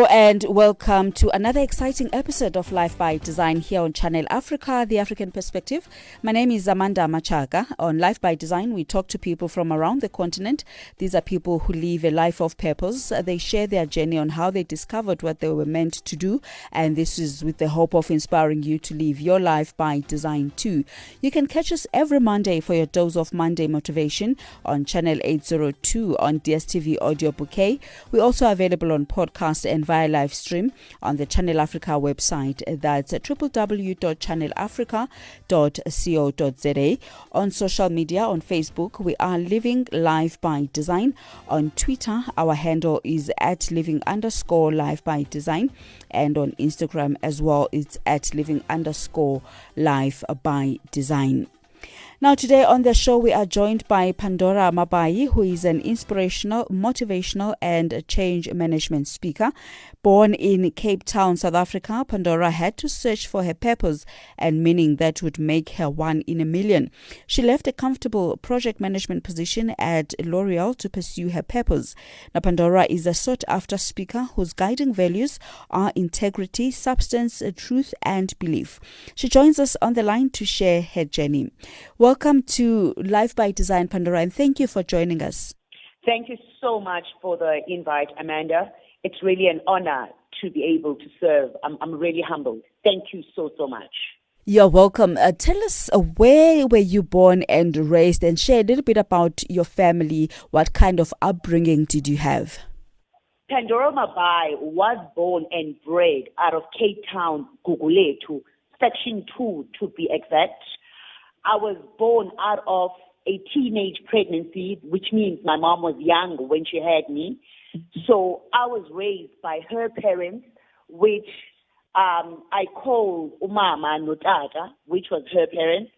and welcome to another exciting episode of Life by Design here on Channel Africa, the African Perspective. My name is Amanda Machaka. On Life by Design, we talk to people from around the continent. These are people who live a life of purpose. They share their journey on how they discovered what they were meant to do, and this is with the hope of inspiring you to live your life by design too. You can catch us every Monday for your dose of Monday motivation on Channel 802 on DSTV Audio Bouquet. We're also available on podcast and via live stream on the Channel Africa website. That's www.channelafrica.co.za. On social media, on Facebook, we are Living Life by Design. On Twitter, our handle is @living_life by design. And on Instagram as well, it's @living_life by design. Now today on the show, we are joined by Pandora Mabai, who is an inspirational, motivational and change management speaker. Born in Cape Town, South Africa, Pandora had to search for her purpose and meaning that would make her one in a million. She left a comfortable project management position at L'Oreal to pursue her purpose. Now Pandora is a sought-after speaker whose guiding values are integrity, substance, truth and belief. She joins us on the line to share her journey. Welcome to Life by Design, Pandora, and thank you for joining us. Thank you so much for the invite, Amanda. It's really an honor to be able to serve. I'm really humbled. Thank you so much. You're welcome. Tell us where were you born and raised, and share a little bit about your family. What kind of upbringing did you have? Pandora Mabai was born and bred out of Cape Town, Gugulethu, Section 2 to be exact. I was born out of a teenage pregnancy, which means my mom was young when she had me. So I was raised by her parents, which I called Umama Notata, which was her parents.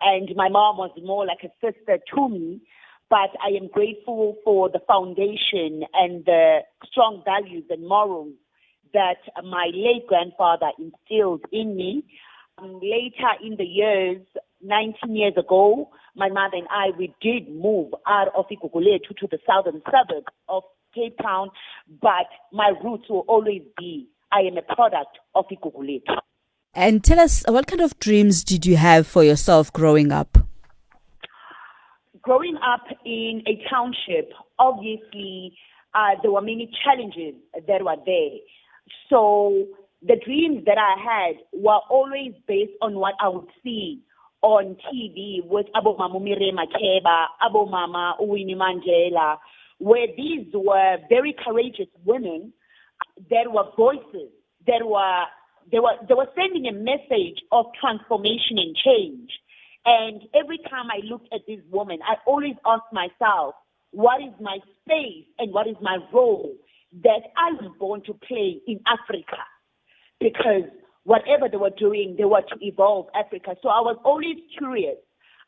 And my mom was more like a sister to me. But I am grateful for the foundation and the strong values and morals that my late grandfather instilled in me. Later in the years, 19 years ago, my mother and I, we did move out of Igugulethu to the southern suburbs of Cape Town, but my roots will always be, I am a product of Igugulethu. And tell us, what kind of dreams did you have for yourself growing up? Growing up in a township, obviously, there were many challenges that were there. So the dreams that I had were always based on what I would see on TV with Abo Mama Mire Makeba, Abo Mama Uwini Mandela, where these were very courageous women that were voices, they were sending a message of transformation and change. And every time I looked at these women, I always asked myself, what is my space and what is my role that I was born to play in Africa? Because whatever they were doing, they were to evolve Africa. So I was always curious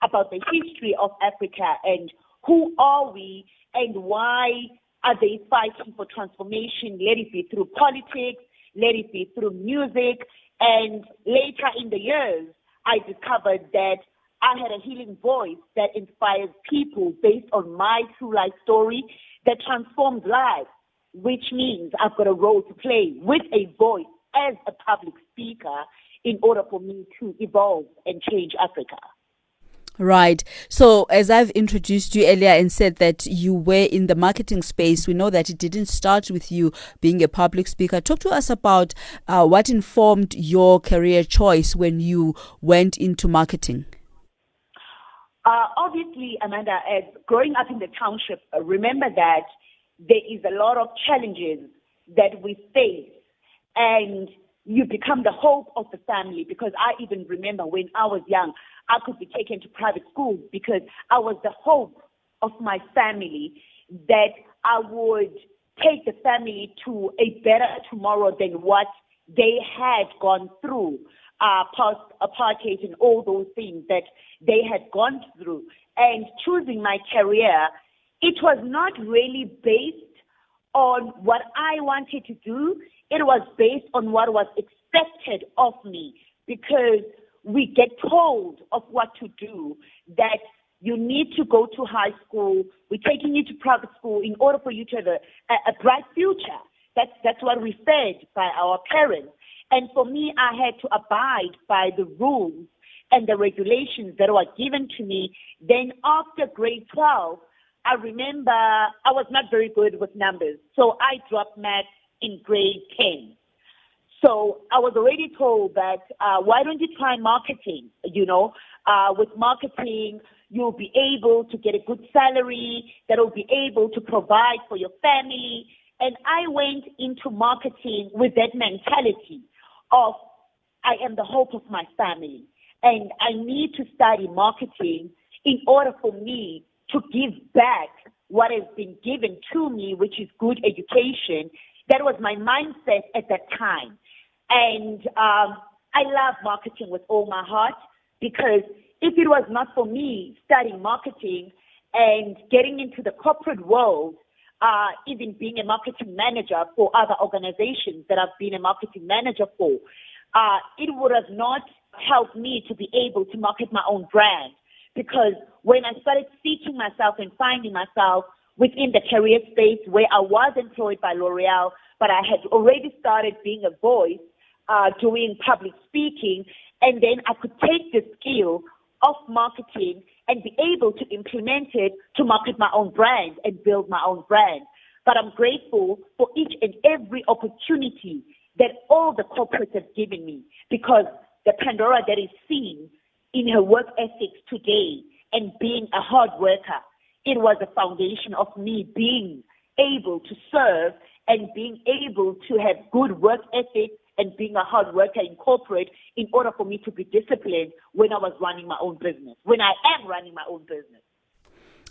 about the history of Africa and who are we and why are they fighting for transformation, let it be through politics, let it be through music. And later in the years, I discovered that I had a healing voice that inspires people based on my true life story that transforms lives, which means I've got a role to play with a voice as a public speaker in order for me to evolve and change Africa. Right. So as I've introduced you earlier and said that you were in the marketing space, we know that it didn't start with you being a public speaker. Talk to us about what informed your career choice when you went into marketing. Obviously, Amanda, as growing up in the township, remember that there is a lot of challenges that we face. And you become the hope of the family, because I even remember when I was young, I could be taken to private schools because I was the hope of my family, that I would take the family to a better tomorrow than what they had gone through, post-apartheid and all those things that they had gone through. And choosing my career, it was not really based on what I wanted to do. It was based on what was expected of me, because we get told of what to do, that you need to go to high school, we're taking you to private school in order for you to have a bright future. That's what we fed by our parents. And for me, I had to abide by the rules and the regulations that were given to me. Then after grade 12, I remember I was not very good with numbers. So I dropped math in grade 10. So I was already told that, why don't you try marketing? With marketing, you'll be able to get a good salary that will be able to provide for your family. And I went into marketing with that mentality of, I am the hope of my family. And I need to study marketing in order for me to give back what has been given to me, which is good education. That was my mindset at that time. And I love marketing with all my heart, because if it was not for me studying marketing and getting into the corporate world, even being a marketing manager for other organizations that I've been a marketing manager for, it would have not helped me to be able to market my own brand. Because when I started seeking myself and finding myself within the career space where I was employed by L'Oreal, but I had already started being a voice, doing public speaking, and then I could take the skill of marketing and be able to implement it to market my own brand and build my own brand. But I'm grateful for each and every opportunity that all the corporates have given me, because the Pandora that is seen in her work ethics today and being a hard worker, it was a foundation of me being able to serve and being able to have good work ethics and being a hard worker in corporate in order for me to be disciplined when I was running my own business, when I am running my own business.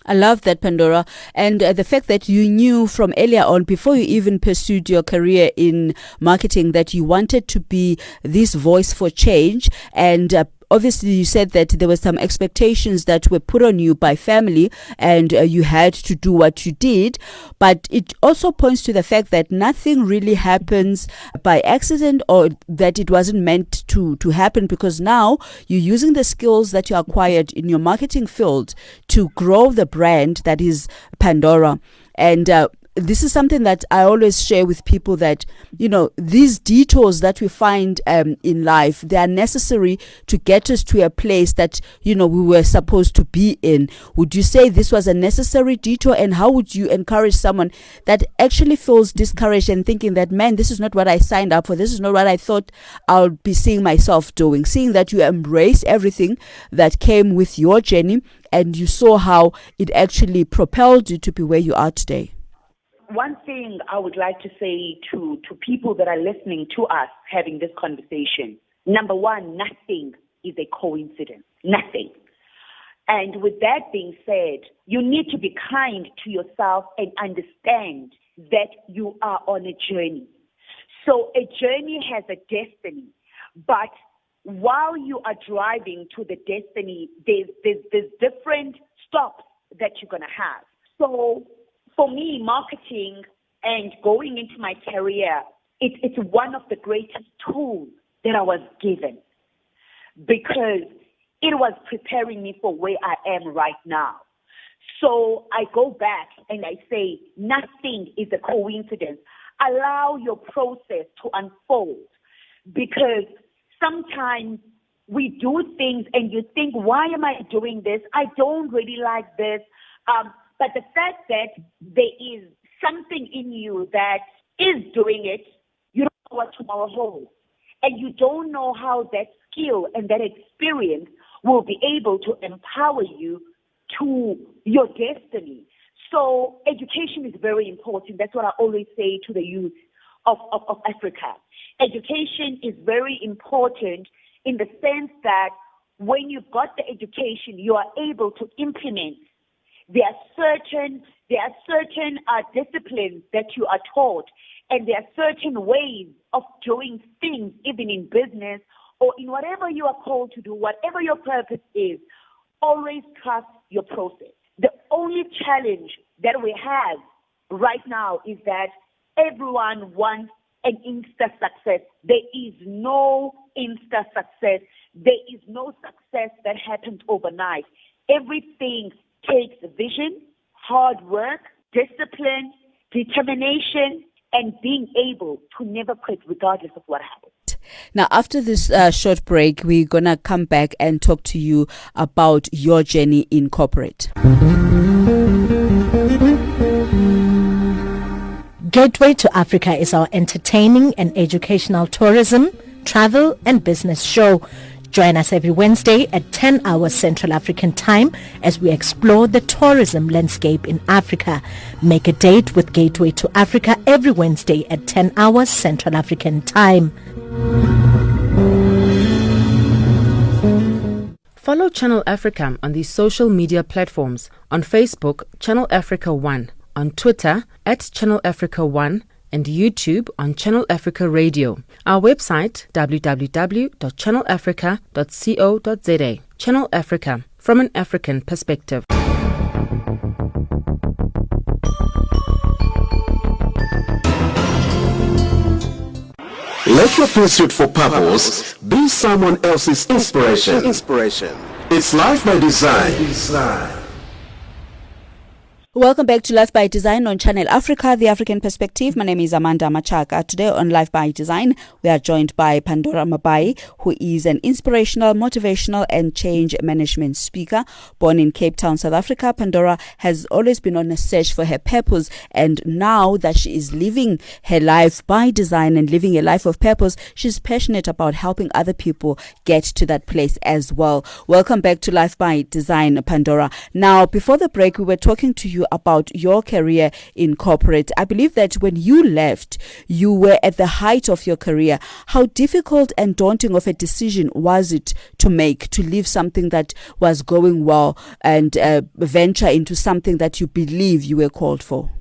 I love that, Pandora. And the fact that you knew from earlier on, before you even pursued your career in marketing, that you wanted to be this voice for change. And obviously, you said that there were some expectations that were put on you by family, and you had to do what you did. But it also points to the fact that nothing really happens by accident, or that it wasn't meant to happen, because now you're using the skills that you acquired in your marketing field to grow the brand that is Pandora. And this is something that I always share with people, that, these detours that we find in life, they are necessary to get us to a place that, we were supposed to be in. Would you say this was a necessary detour? And how would you encourage someone that actually feels discouraged and thinking that, man, this is not what I signed up for. This is not what I thought I'll be seeing myself doing. Seeing that you embraced everything that came with your journey, and you saw how it actually propelled you to be where you are today. One thing I would like to say to people that are listening to us having this conversation, number one, nothing is a coincidence. Nothing. And with that being said, you need to be kind to yourself and understand that you are on a journey. So a journey has a destiny, but while you are driving to the destiny, there's different stops that you're going to have. So for me, marketing and going into my career, it's one of the greatest tools that I was given, because it was preparing me for where I am right now. So I go back and I say, nothing is a coincidence. Allow your process to unfold, because sometimes we do things and you think, why am I doing this? I don't really like this. But the fact that there is something in you that is doing it, you don't know what tomorrow holds. And you don't know how that skill and that experience will be able to empower you to your destiny. So education is very important. That's what I always say to the youth of Africa. Education is very important in the sense that when you've got the education, you are able to implement. There are certain disciplines that you are taught, and there are certain ways of doing things, even in business or in whatever you are called to do, whatever your purpose is. Always trust your process. The only challenge that we have right now is that everyone wants an instant success. There is no instant success. There is no success that happens overnight. Everything takes vision, hard work, discipline, determination, and being able to never quit regardless of what happens. Now, after this short break, we're going to come back and talk to you about your journey in corporate. Gateway to Africa is our entertaining and educational tourism, travel and business show. Join us every Wednesday at 10 hours Central African Time as we explore the tourism landscape in Africa. Make a date with Gateway to Africa every Wednesday at 10 hours Central African Time. Follow Channel Africa on these social media platforms. On Facebook, Channel Africa 1. On Twitter, @Channel Africa 1. And YouTube on Channel Africa Radio. Our website, www.channelafrica.co.za. Channel Africa, from an African perspective. Let your pursuit for purpose be someone else's inspiration. It's Life by Design. Welcome back to Life by Design on Channel Africa, the African perspective. My name is Amanda Machaka. Today on Life by Design, we are joined by Pandora Mabai, who is an inspirational, motivational and change management speaker. Born in Cape Town, South Africa, Pandora has always been on a search for her purpose, and now that she is living her life by design and living a life of purpose, she's passionate about helping other people get to that place as well. Welcome back to Life by Design, Pandora. Now, before the break, we were talking to you about your career in corporate. I believe that when you left, you were at the height of your career. How difficult and daunting of a decision was it to make, to leave something that was going well and venture into something that you believe you were called for?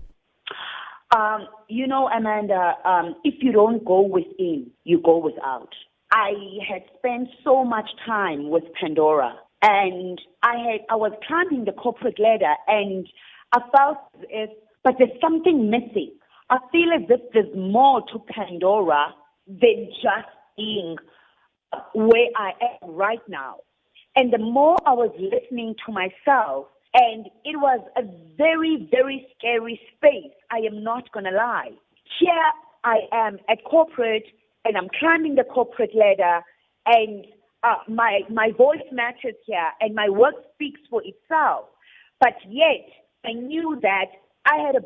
Amanda, if you don't go within, you go without. I had spent so much time with Pandora, and I was climbing the corporate ladder, and I felt as if, but there's something missing. I feel as if there's more to Pandora than just being where I am right now. And the more I was listening to myself, and it was a very, very scary space, I am not going to lie. Here I am at corporate, and I'm climbing the corporate ladder, and my voice matters here, and my work speaks for itself. But yet, I knew that I had a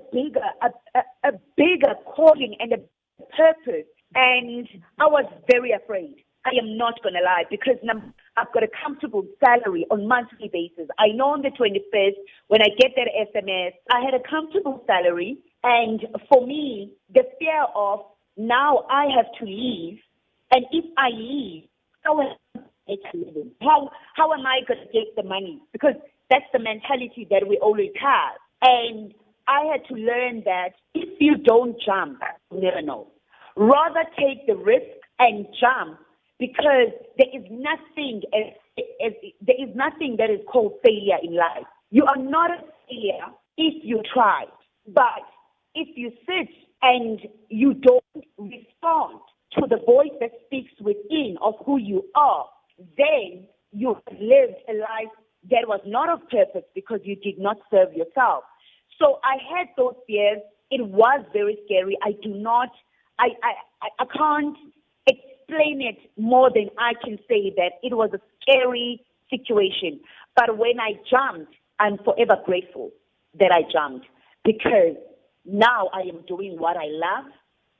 bigger calling and a purpose, and I was very afraid. I am not going to lie, because I've got a comfortable salary on monthly basis. I know on the 21st, when I get that SMS, I had a comfortable salary, and for me, the fear of now I have to leave, and if I leave, how am I going to get the money? Because that's the mentality that we always have. And I had to learn that if you don't jump, you never know. Rather take the risk and jump, because there is nothing that is called failure in life. You are not a failure if you try. But if you sit and you don't respond to the voice that speaks within of who you are, then you have lived a life that was not of purpose, because you did not serve yourself. So I had those fears. It was very scary. I can't explain it more than I can say that it was a scary situation. But when I jumped, I'm forever grateful that I jumped, because now I am doing what I love,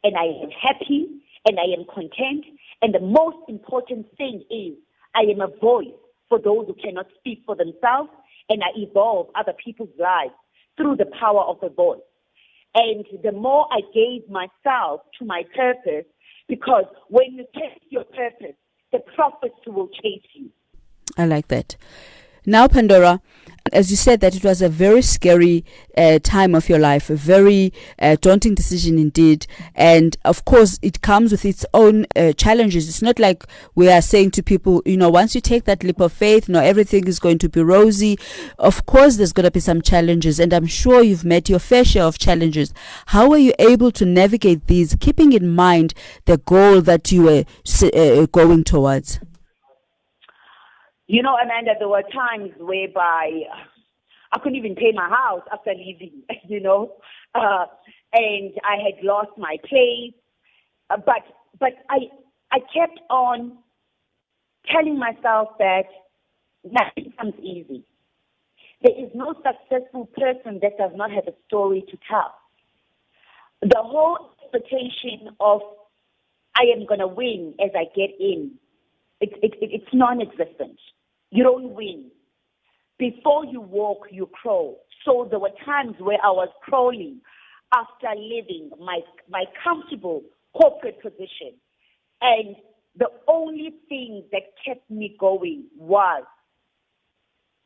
and I am happy, and I am content. And the most important thing is I am a voice for those who cannot speak for themselves, and I evolve other people's lives through the power of the voice. And the more I gave myself to my purpose, because when you chase your purpose, the profits will chase you. I like that. Now, Pandora, as you said that it was a very scary time of your life, a very daunting decision indeed. And of course, it comes with its own challenges. It's not like we are saying to people, once you take that leap of faith, everything is going to be rosy. Of course, there's going to be some challenges, and I'm sure you've met your fair share of challenges. How were you able to navigate these, keeping in mind the goal that you were going towards? Amanda, there were times whereby I couldn't even pay my house after leaving, and I had lost my place. But I kept on telling myself that nothing comes easy. There is no successful person that does not have a story to tell. The whole expectation of I am going to win as I get in, it's non-existent. You don't win. Before you walk, you crawl. So there were times where I was crawling after leaving my comfortable corporate position. And the only thing that kept me going was,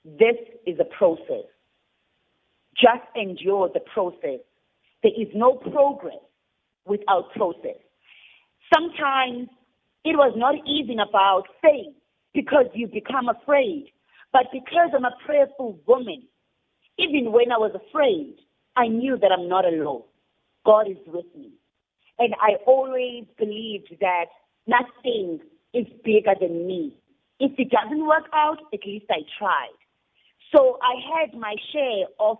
this is a process. Just endure the process. There is no progress without process. Sometimes it was not even about faith because you become afraid. But because I'm a prayerful woman, even when I was afraid, I knew that I'm not alone. God is with me. And I always believed that nothing is bigger than me. If it doesn't work out, at least I tried. So I had my share of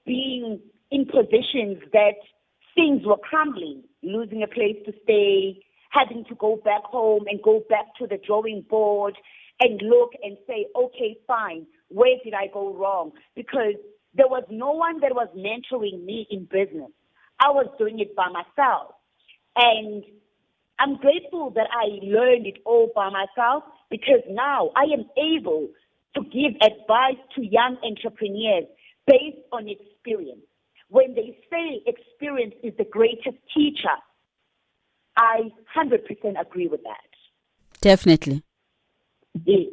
being in positions that things were crumbling, losing a place to stay, having to go back home and go back to the drawing board and look and say, okay, fine, where did I go wrong? Because there was no one that was mentoring me in business. I was doing it by myself. And I'm grateful that I learned it all by myself, because now I am able to give advice to young entrepreneurs based on experience. When they say experience is the greatest teacher, I 100% agree with that. Definitely. Yes.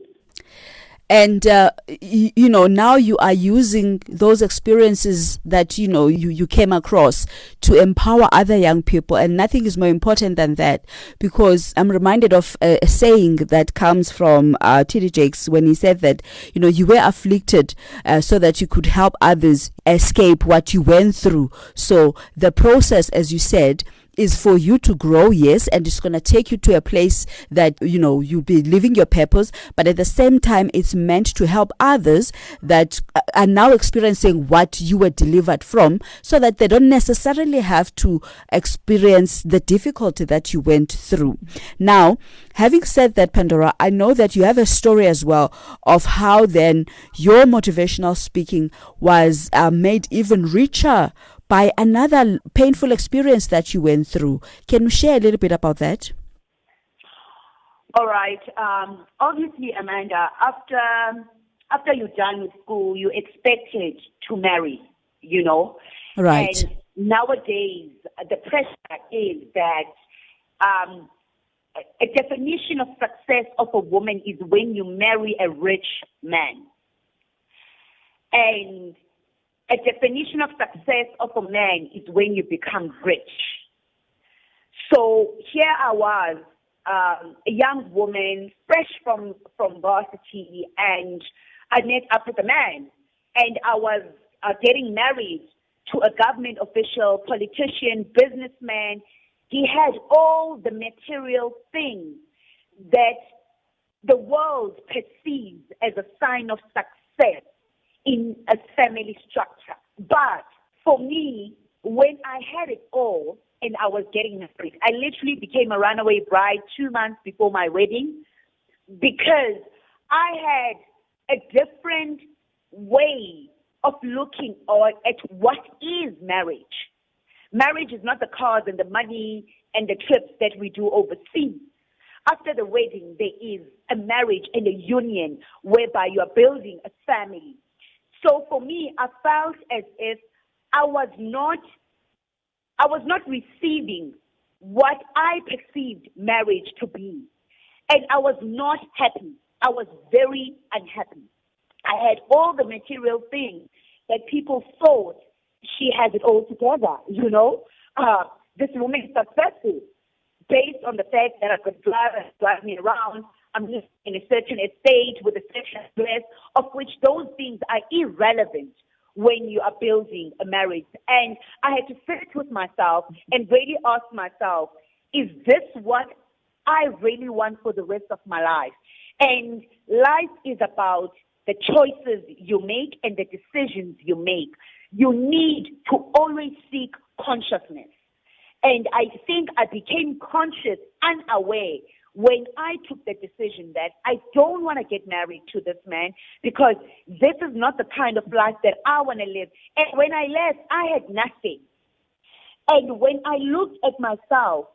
And, now you are using those experiences that, you came across to empower other young people. And nothing is more important than that, because I'm reminded of a saying that comes from T.D. Jakes when he said that, you were afflicted so that you could help others escape what you went through. So the process, as you said, is for you to grow, yes, and it's going to take you to a place that, you'll be living your purpose, but at the same time, it's meant to help others that are now experiencing what you were delivered from, so that they don't necessarily have to experience the difficulty that you went through. Now, having said that, Pandora, I know that you have a story as well of how then your motivational speaking was made even richer by another painful experience that you went through. Can you share a little bit about that? All right. Obviously, Amanda, after you're done with school, you're expected to marry, Right. And nowadays, the pressure is that a definition of success of a woman is when you marry a rich man. And a definition of success of a man is when you become rich. So here I was, a young woman, fresh from varsity, and I met up with a man, and I was getting married to a government official, politician, businessman. He had all the material things that the world perceives as a sign of success in a family structure. But for me, when I had it all and I was getting married, I literally became a runaway bride 2 months before my wedding, because I had a different way of looking at what is marriage. Marriage is not the cars and the money and the trips that we do overseas. After the wedding, there is a marriage and a union whereby you are building a family. So for me, I felt as if I was not receiving what I perceived marriage to be. And I was not happy. I was very unhappy. I had all the material things that people thought she has it all together, This woman is successful based on the fact that I could drive me around. I'm living in a certain estate with a certain address, of which those things are irrelevant when you are building a marriage. And I had to sit with myself and really ask myself, is this what I really want for the rest of my life? And life is about the choices you make and the decisions you make. you need to always seek consciousness. And I think I became conscious, unaware, when I took the decision that I don't want to get married to this man because this is not the kind of life that I want to live. And when I left, I had nothing. And when I looked at myself,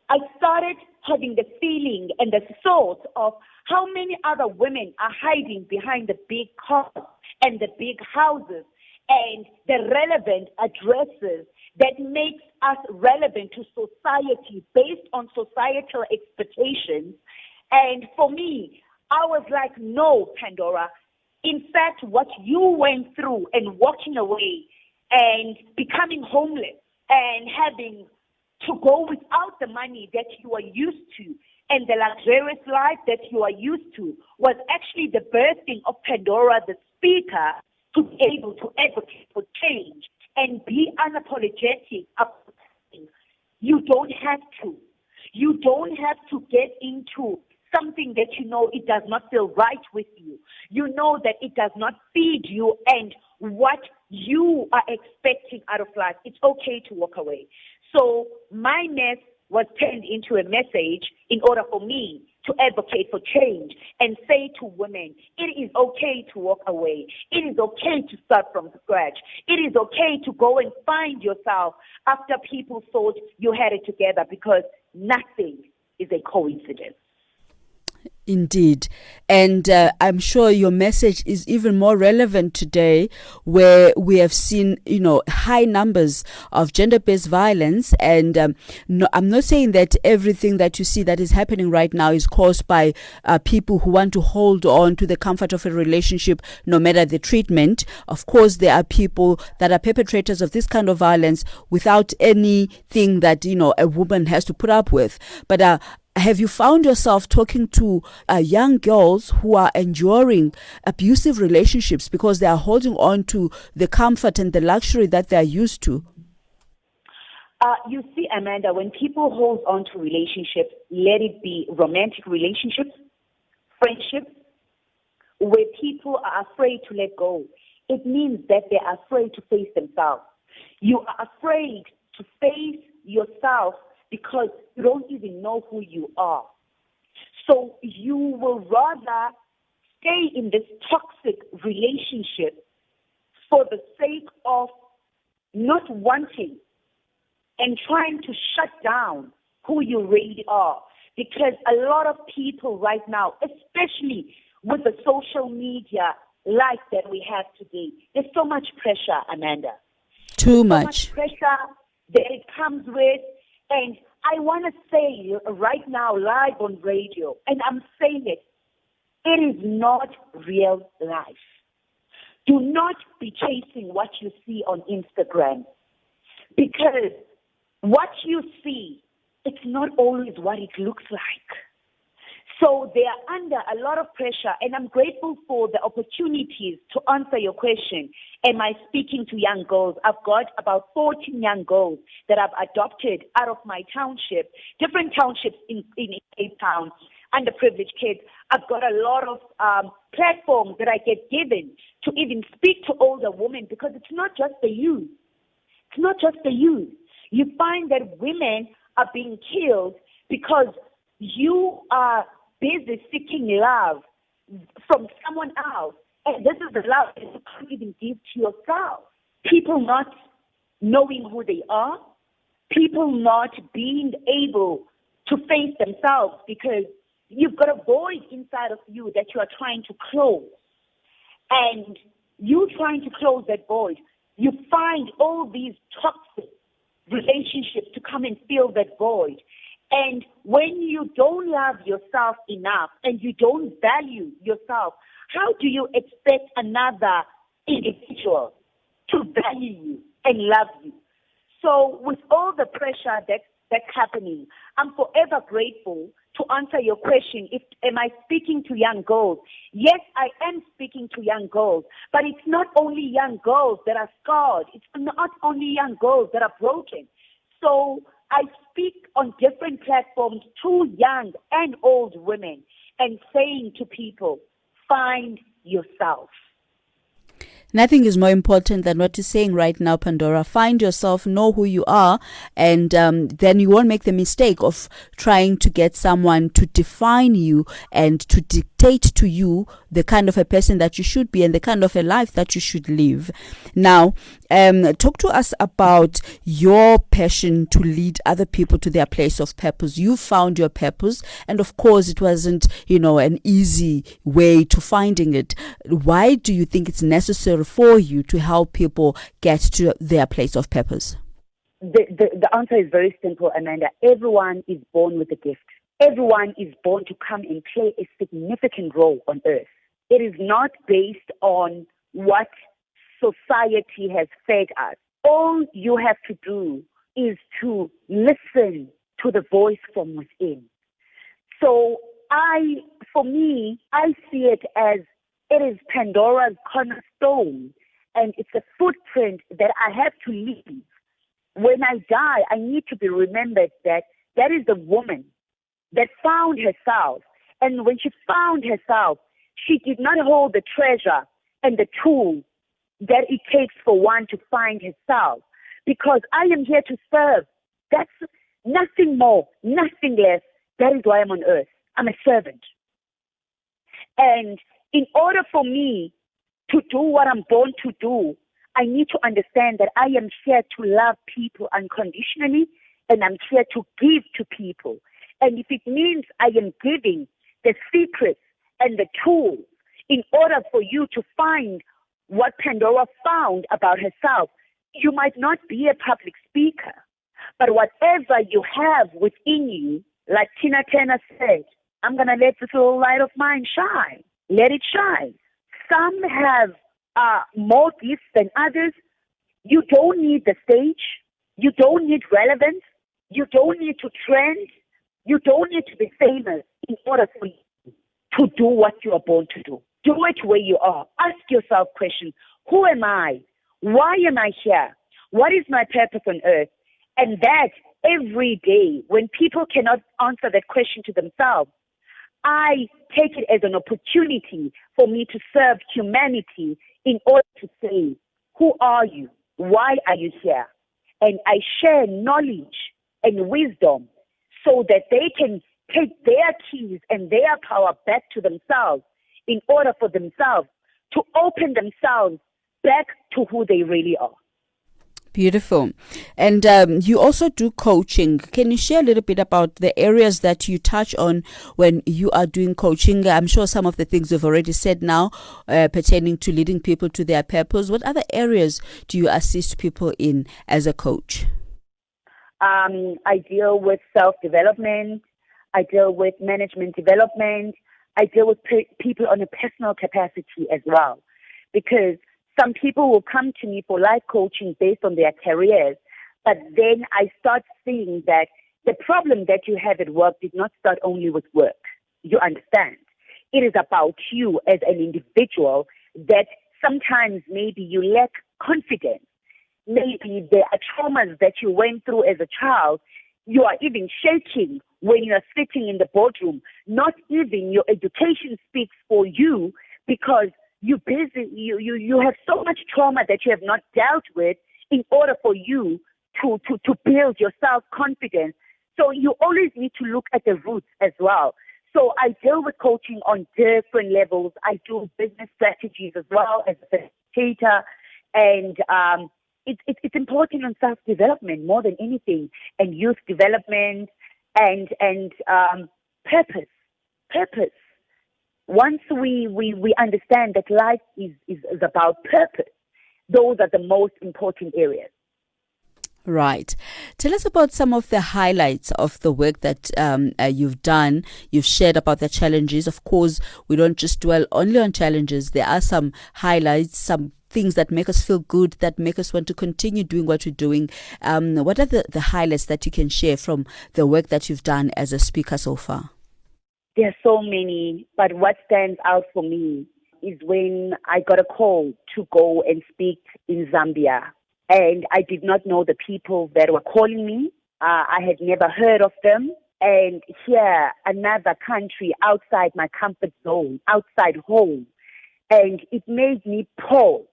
I started having the feeling and the thought of how many other women are hiding behind the big cars and the big houses and the relevant addresses that makes us relevant to society based on societal expectations. And for me, I was like, no, Pandora. In fact, what you went through and walking away and becoming homeless and having to go without the money that you are used to and the luxurious life that you are used to was actually the birthing of Pandora, the speaker, to be able to advocate for change and be unapologetic about things. You don't have to. You don't have to get into something that you know it does not feel right with you. You know that it does not feed you and what you are expecting out of life. It's okay to walk away. So my mess was turned into a message in order for me to advocate for change and say to women, it is okay to walk away. It is okay to start from scratch. It is okay to go and find yourself after people thought you had it together, because nothing is a coincidence. Indeed. And I'm sure your message is even more relevant today, where we have seen, high numbers of gender-based violence. And no, I'm not saying that everything that you see that is happening right now is caused by people who want to hold on to the comfort of a relationship, no matter the treatment. Of course, there are people that are perpetrators of this kind of violence without anything that, a woman has to put up with. But have you found yourself talking to young girls who are enduring abusive relationships because they are holding on to the comfort and the luxury that they are used to? You see, Amanda, when people hold on to relationships, let it be romantic relationships, friendships, where people are afraid to let go, it means that they are afraid to face themselves. You are afraid to face yourself because you don't even know who you are. So you will rather stay in this toxic relationship for the sake of not wanting and trying to shut down who you really are. Because a lot of people right now, especially with the social media life that we have today, there's so much pressure, Amanda. Too much. So much pressure that it comes with. And I want to say right now, live on radio, and I'm saying it is not real life. Do not be chasing what you see on Instagram, because what you see, it's not always what it looks like. So they are under a lot of pressure, and I'm grateful for the opportunities to answer your question. Am I speaking to young girls? I've got about 14 young girls that I've adopted out of my township, different townships in Cape Town, underprivileged kids. I've got a lot of platforms that I get given to even speak to older women, because it's not just the youth. It's not just the youth. You find that women are being killed because you are busy seeking love from someone else. And this is the love that you can't even give to yourself. People not knowing who they are, people not being able to face themselves, because you've got a void inside of you that you are trying to close. And you trying to close that void, you find all these toxic relationships to come and fill that void. And when you don't love yourself enough and you don't value yourself, how do you expect another individual to value you and love you? So with all the pressure that's happening, I'm forever grateful. To answer your question, am I speaking to young girls? Yes, I am speaking to young girls, but it's not only young girls that are scarred. It's not only young girls that are broken. So I speak on different platforms to young and old women and saying to people, find yourself. Nothing is more important than what you're saying right now, Pandora. Find yourself, know who you are, and then you won't make the mistake of trying to get someone to define you and to dictate to you the kind of a person that you should be and the kind of a life that you should live. Now, talk to us about your passion to lead other people to their place of purpose. You found your purpose, and of course, it wasn't, an easy way to finding it. Why do you think it's necessary for you to help people get to their place of purpose? The answer is very simple, Amanda. Everyone is born with a gift. Everyone is born to come and play a significant role on earth. It is not based on what society has fed us. All you have to do is to listen to the voice from within. So for me, I see it as it is Pandora's cornerstone, and it's a footprint that I have to leave. When I die, I need to be remembered that that is the woman that found herself. And when she found herself, she did not hold the treasure and the tool that it takes for one to find herself. Because I am here to serve. That's nothing more, nothing less. That is why I'm on earth. I'm a servant. And in order for me to do what I'm born to do, I need to understand that I am here to love people unconditionally, and I'm here to give to people. And if it means I am giving the secrets and the tools in order for you to find what Pandora found about herself, you might not be a public speaker, but whatever you have within you, like Tina Turner said, I'm going to let this little light of mine shine. Let it shine. Some have more gifts than others. You don't need the stage. You don't need relevance. You don't need to trend. You don't need to be famous in order for you to do what you are born to do. Do it where you are. Ask yourself questions. Who am I? Why am I here? What is my purpose on earth? And that every day, when people cannot answer that question to themselves, I take it as an opportunity for me to serve humanity in order to say, who are you? Why are you here? And I share knowledge and wisdom so that they can take their keys and their power back to themselves in order for themselves to open themselves back to who they really are. Beautiful. And you also do coaching. Can you share a little bit about the areas that you touch on when you are doing coaching? I'm sure some of the things you've already said now pertaining to leading people to their purpose. What other areas do you assist people in as a coach? I deal with self-development. I deal with management development. I deal with people on a personal capacity as well. Because some people will come to me for life coaching based on their careers, but then I start seeing that the problem that you have at work did not start only with work. You understand? It is about you as an individual that sometimes maybe you lack confidence. Maybe there are traumas that you went through as a child. You are even shaking when you are sitting in the boardroom. Not even your education speaks for you because you have so much trauma that you have not dealt with in order for you to build your self-confidence. So you always need to look at the roots as well. So I deal with coaching on different levels. I do business strategies as well as a facilitator. And it's important on self-development more than anything, and youth development and purpose. Purpose. Once we understand that life is about purpose, those are the most important areas. Right. Tell us about some of the highlights of the work that you've done. You've shared about the challenges. Of course, we don't just dwell only on challenges. There are some highlights, some things that make us feel good, that make us want to continue doing what we're doing. What are the highlights that you can share from the work that you've done as a speaker so far? There are so many, but what stands out for me is when I got a call to go and speak in Zambia. And I did not know the people that were calling me. I had never heard of them. And here, another country outside my comfort zone, outside home. And it made me pause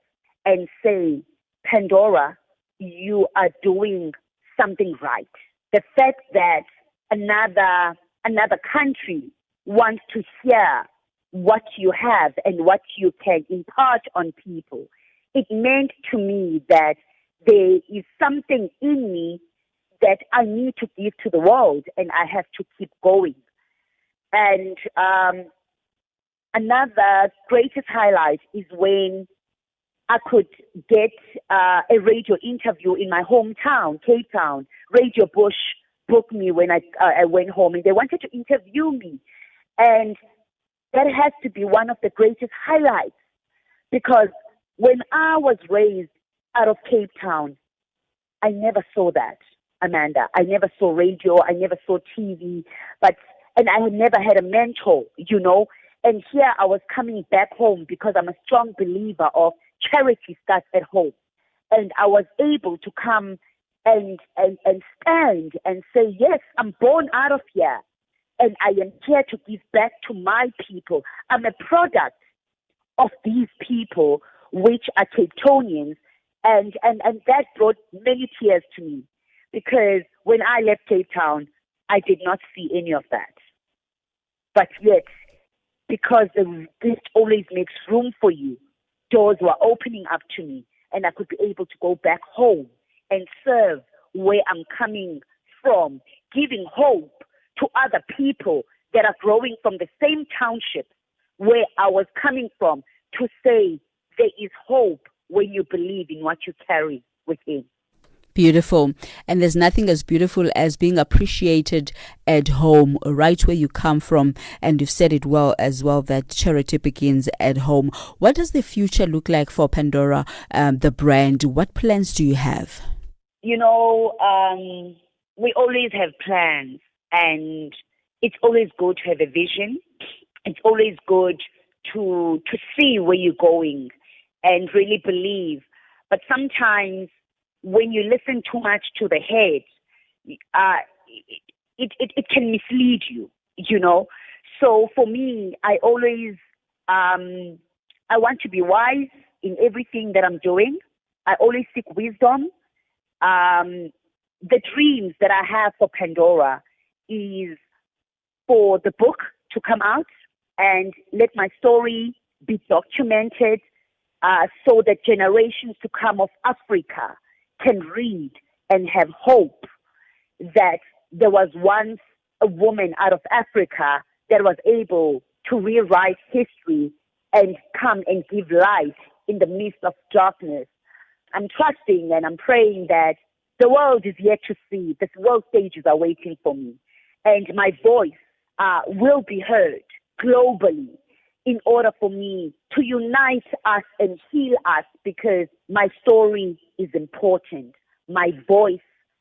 and say, Pandora, you are doing something right. The fact that another country wants to hear what you have and what you can impart on people, it meant to me that there is something in me that I need to give to the world, and I have to keep going. And another greatest highlight is when I could get a radio interview in my hometown, Cape Town. Radio Bush booked me when I went home, and they wanted to interview me. And that has to be one of the greatest highlights, because when I was raised out of Cape Town, I never saw that, Amanda. I never saw radio. I never saw TV. And I had never had a mentor, you know. And here I was coming back home because I'm a strong believer of charity starts at home. And I was able to come and stand and say, yes, I'm born out of here. And I am here to give back to my people. I'm a product of these people, which are Cape Townians. And that brought many tears to me, because when I left Cape Town, I did not see any of that. But yet, because this always makes room for you, doors were opening up to me, and I could be able to go back home and serve where I'm coming from, giving hope to other people that are growing from the same township where I was coming from, to say there is hope when you believe in what you carry within. Beautiful. And there's nothing as beautiful as being appreciated at home, right where you come from. And you've said it well as well, that charity begins at home. What does the future look like for Pandora, the brand? What plans do you have? You know, we always have plans, and it's always good to have a vision. It's always good to see where you're going and really believe. But sometimes when you listen too much to the head, it can mislead you, you know. So for me, I always, I want to be wise in everything that I'm doing. I always seek wisdom. The dreams that I have for Pandora is for the book to come out and let my story be documented, so that generations to come of Africa can read and have hope that there was once a woman out of Africa that was able to rewrite history and come and give light in the midst of darkness. I'm trusting and I'm praying that the world is yet to see. The world stages are waiting for me. And my voice will be heard globally in order for me to unite us and heal us, because my story is important. My voice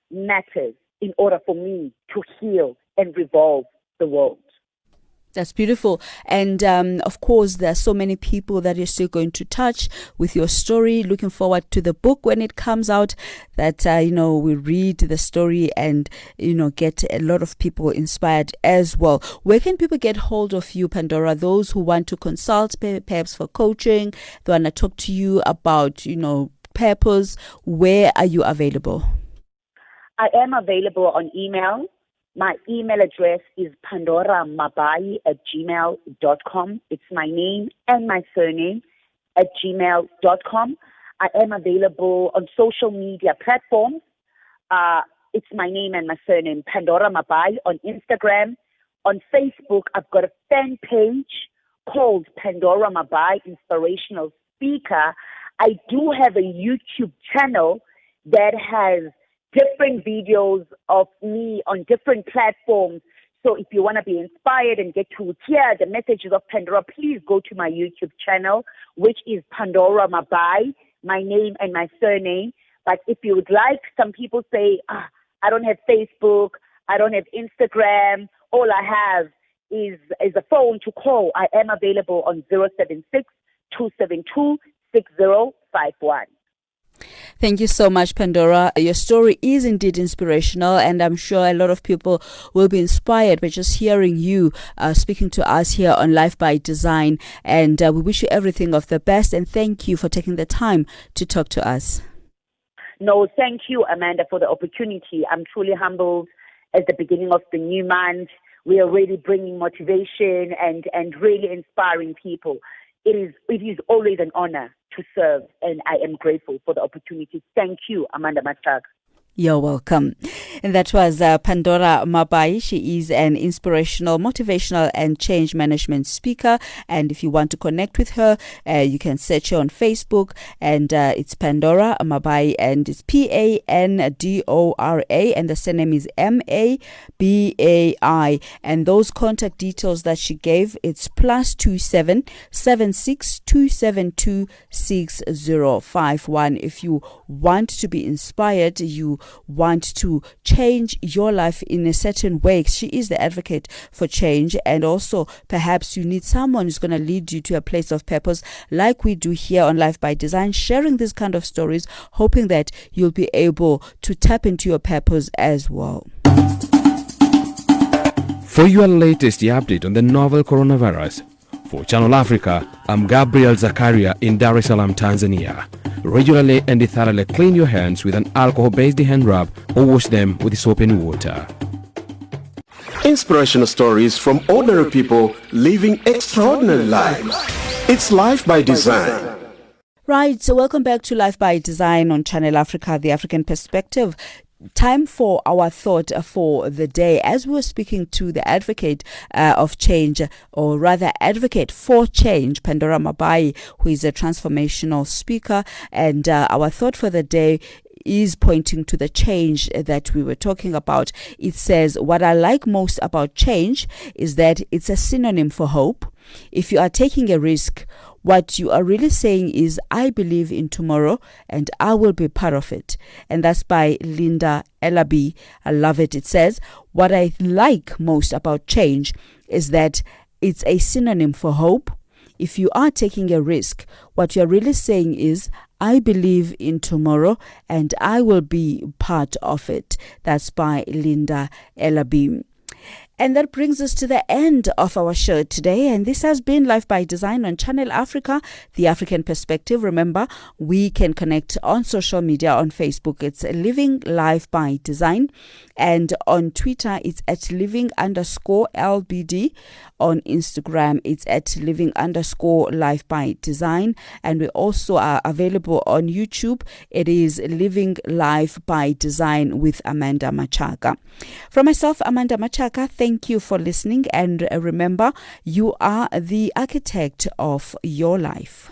matters in order for me to heal and revolve the world. That's beautiful. And of course, there are so many people that you're still going to touch with your story. Looking forward to the book when it comes out, that, we read the story and, get a lot of people inspired as well. Where can people get hold of you, Pandora? Those who want to consult, perhaps for coaching, they want to talk to you about, purpose. Where are you available? I am available on email. My email address is pandoramabai@gmail.com. It's my name and my surname @gmail.com. I am available on social media platforms. It's my name and my surname, Pandora Mabai, on Instagram. On Facebook, I've got a fan page called Pandora Mabai, Inspirational Speaker. I do have a YouTube channel that has different videos of me on different platforms. So if you want to be inspired and get to hear the messages of Pandora, please go to my YouTube channel, which is Pandora Mabai, my name and my surname. But if you would like, some people say, I don't have Facebook, I don't have Instagram, all I have is a phone to call. I am available on 076-272-6051. Thank you so much, Pandora. Your story is indeed inspirational, and I'm sure a lot of people will be inspired by just hearing you speaking to us here on Life by Design. And we wish you everything of the best, and thank you for taking the time to talk to us. No, thank you, Amanda, for the opportunity. I'm truly humbled at the beginning of the new month. We are really bringing motivation and really inspiring people. It is always an honor to serve, and I am grateful for the opportunity. Thank you, Amanda Machak. You're welcome. And that was Pandora Mabai. She is an inspirational, motivational and change management speaker. And if you want to connect with her, you can search her on Facebook, and it's Pandora Mabai, and it's Pandora, and the surname is Mabai. And those contact details that she gave, it's +27 76 272 6051. If you want to be inspired, you want to change your life in a certain way. She is the advocate for change, and also perhaps you need someone who's going to lead you to a place of purpose, like we do here on Life by Design, sharing these kind of stories, hoping that you'll be able to tap into your purpose as well. For your latest update on the novel coronavirus, for Channel Africa, I'm Gabriel Zakaria in Dar es Salaam, Tanzania. Regularly and thoroughly clean your hands with an alcohol-based hand rub, or wash them with soap and water. Inspirational stories from ordinary people living extraordinary lives. It's Life by Design. Right, so welcome back to Life by Design on Channel Africa, the African perspective. Time for our thought for the day. As we were speaking to the advocate of change, or rather advocate for change, Pandora Mabai, who is a transformational speaker, and our thought for the day is pointing to the change that we were talking about. It says, what I like most about change is that it's a synonym for hope. If you are taking a risk, what you are really saying is, I believe in tomorrow and I will be part of it. And that's by Linda Elaby. I love it. It says, what I like most about change is that it's a synonym for hope. If you are taking a risk, what you're really saying is, I believe in tomorrow and I will be part of it. That's by Linda Elaby. And that brings us to the end of our show today. And this has been Life by Design on Channel Africa, the African perspective. Remember, we can connect on social media. On Facebook, it's Living Life by Design. And on Twitter, it's at living_LBD. On Instagram, it's at living_life by design. And we also are available on YouTube. It is Living Life by Design with Amanda Machaka. From myself, Amanda Machaka, thank you for listening. And remember, you are the architect of your life.